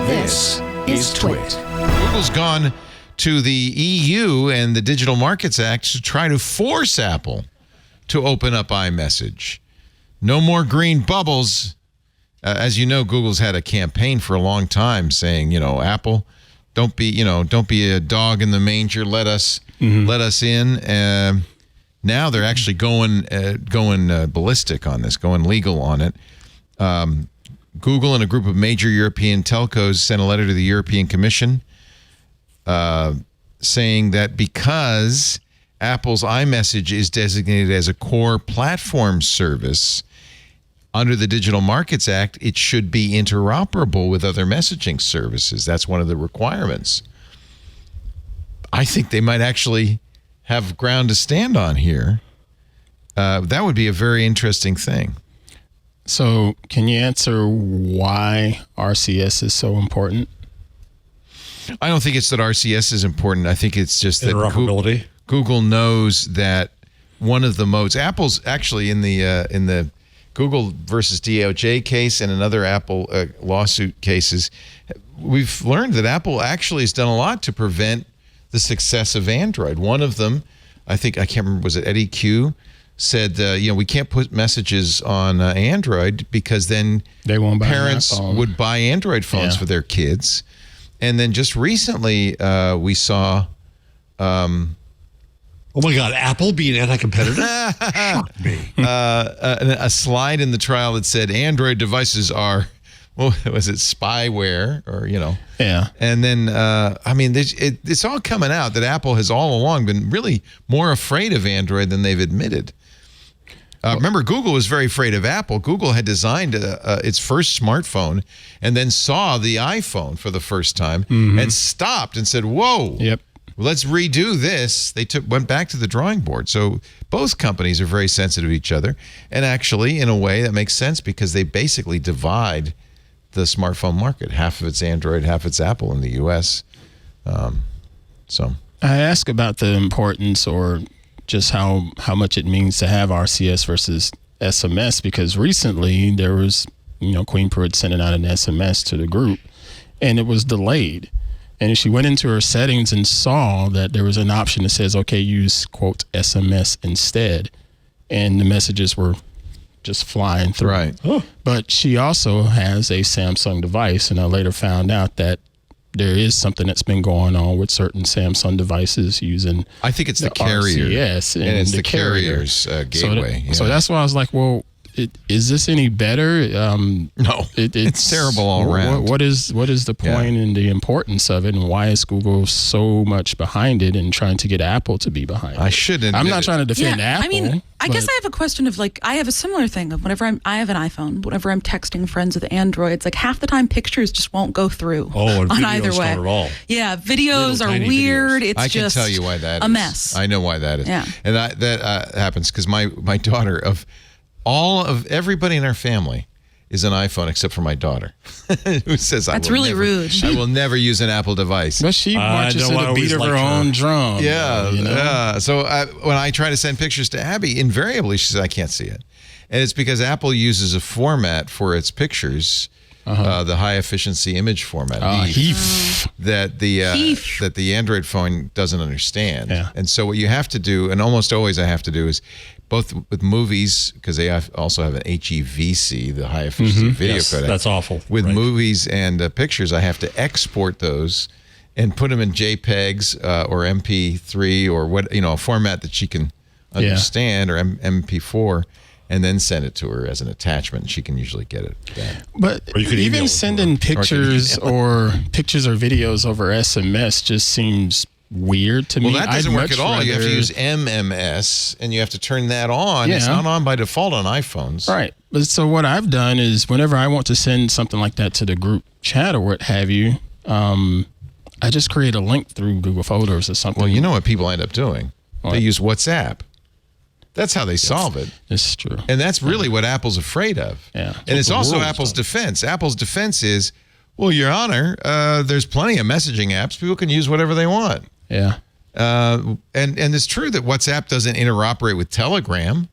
This is TWiT. Google's gone to the EU and the Digital Markets Act to try to force Apple to open up iMessage. No more green bubbles. As you know, Google's had a campaign for a long time saying, Apple, don't be a dog in the manger. Let us in. Now they're actually going ballistic on this, going legal on it. Google and a group of major European telcos sent a letter to the European Commission saying that because Apple's iMessage is designated as a core platform service under the Digital Markets Act, it should be interoperable with other messaging services. That's one of the requirements. I think they might actually have ground to stand on here. That would be a very interesting thing. So can you answer why RCS is so important? I don't think it's that RCS is important. I think it's just that Interoperability. Google knows that one of the modes, Apple's actually in the Google versus DOJ case and another Apple lawsuit cases, we've learned that Apple actually has done a lot to prevent the success of Android. One of them, I can't remember, was it Eddie Q, said, we can't put messages on Android because then they won't buy parents would buy Android phones for their kids. And then just recently we saw... oh my God, Apple being anti-competitive? Shocked me. A slide in the trial that said Android devices are, was it spyware or, Yeah. And then, it's all coming out that Apple has all along been really more afraid of Android than they've admitted. Remember, Google was very afraid of Apple. Google had designed its first smartphone and then saw the iPhone for the first time and stopped and said, whoa. Yep. Let's redo this. They went back to the drawing board. So both companies are very sensitive to each other. And actually, in a way, that makes sense because they basically divide the smartphone market. Half of it's Android, half it's Apple in the U.S. I ask about the importance or just how much it means to have RCS versus SMS because recently there was, Queen Pruitt sending out an SMS to the group and it was delayed. And she went into her settings and saw that there was an option that says, okay, use, quote, SMS instead. And the messages were just flying through. Right. Oh. But she also has a Samsung device. And I later found out that there is something that's been going on with certain Samsung devices using I think it's the carrier. RCS and it's the carrier. carrier's gateway. So that's why I was like, well, is this any better? No, it's terrible all around. What is the point and the importance of it, and why is Google so much behind it and trying to get Apple to be behind it? I'm not trying to defend Apple. I mean, I guess I have a question of I have a similar thing of whenever I have an iPhone, whenever I'm texting friends with Androids, half the time pictures just won't go through on either way. Not at all. Yeah, videos are weird. Videos. It's I just can tell you why that is a mess. I know why that is. Yeah. And that happens because my daughter, of all of everybody in our family, is an iPhone except for my daughter, who says that's really rude. I will never use an Apple device. But she marches to the beat of her own drum. Yeah, yeah. So when I try to send pictures to Abby, invariably she says I can't see it, and it's because Apple uses a format for its pictures, the high efficiency image format, HEIF, that the Android phone doesn't understand. Yeah. And so what you have to do, and almost always I have to do, is both with movies, because they also have an HEVC, the high efficiency video codec. That's awful. With movies and pictures, I have to export those and put them in JPEGs or MP3 or a format that she can understand, or MP4, and then send it to her as an attachment. She can usually get it back. But even sending pictures or videos over SMS just seems weird to me. Well, that doesn't work at all. You have to use MMS, and you have to turn that on. Yeah. It's not on by default on iPhones. Right. But so what I've done is whenever I want to send something like that to the group chat or what have you, I just create a link through Google Photos or something. Well, you know what people end up doing? What? They use WhatsApp. That's how they solve it. It's true. And that's really what Apple's afraid of. Yeah. And it's also Apple's defense. Apple's defense is, well, Your Honor, there's plenty of messaging apps. People can use whatever they want. Yeah. And it's true that WhatsApp doesn't interoperate with Telegram,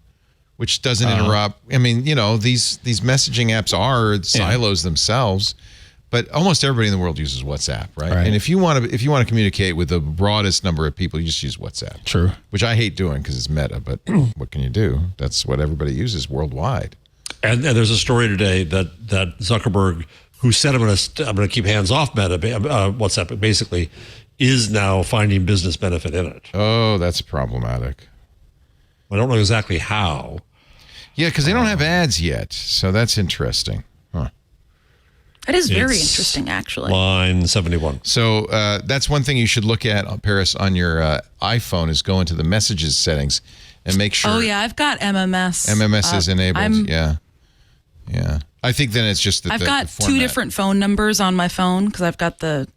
which doesn't interrupt. I mean, these messaging apps are silos themselves. But almost everybody in the world uses WhatsApp, right? Right. And if you want to communicate with the broadest number of people, you just use WhatsApp. True. Which I hate doing because it's meta, but what can you do? That's what everybody uses worldwide. And there's a story today that Zuckerberg, who said I'm going to keep hands off Meta, WhatsApp, but basically is now finding business benefit in it. Oh, that's problematic. I don't know exactly how. Yeah, because they don't have ads yet, so that's interesting. Huh. That is very It's interesting, actually. Line 71. So that's one thing you should look at, Paris, on your iPhone is go into the messages settings and make sure. Oh, yeah, I've got MMS. MMS is enabled. Yeah. I think then it's just that I've got two different phone numbers on my phone because I've got the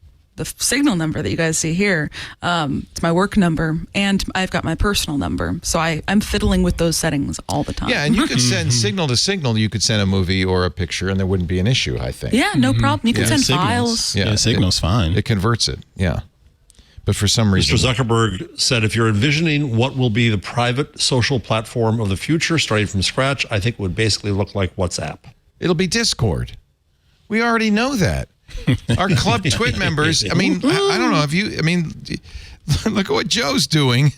signal number that you guys see here. It's my work number, and I've got my personal number. So I'm fiddling with those settings all the time. Yeah, and you could send signal to signal. You could send a movie or a picture, and there wouldn't be an issue, I think. Yeah, no problem. You can send Signals. files. Yeah, Signal's fine. It converts it, yeah. But for some reason... Mr. Zuckerberg said, if you're envisioning what will be the private social platform of the future, starting from scratch, I think it would basically look like WhatsApp. It'll be Discord. We already know that. Our Club TWiT members, I mean, I don't know if you, I mean, look at what Joe's doing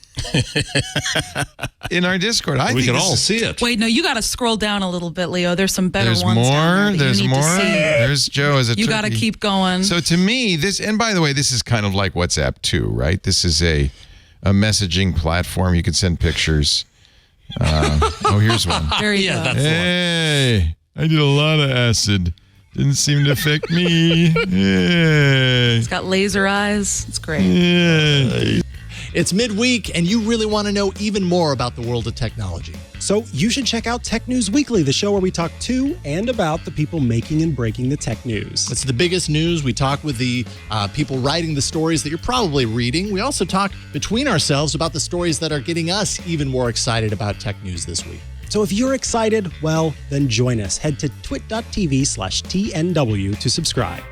in our Discord. We can all see it. Wait, no, you got to scroll down a little bit, Leo. There's some better There's ones more. down there that There's you need more. to see. There's Joe as a You got to turkey. keep going. So to me, this, and by the way, this is kind of like WhatsApp too, right? This is a messaging platform. You can send pictures. Oh, here's one. There you go. That's the one. Hey, I did a lot of acid. Didn't seem to affect me. Hey. It's got laser eyes. It's great. Yeah. It's midweek, and you really want to know even more about the world of technology. So you should check out Tech News Weekly, the show where we talk to and about the people making and breaking the tech news. It's the biggest news. We talk with the people writing the stories that you're probably reading. We also talk between ourselves about the stories that are getting us even more excited about tech news this week. So if you're excited, well, then join us. Head to twit.tv/TNW to subscribe.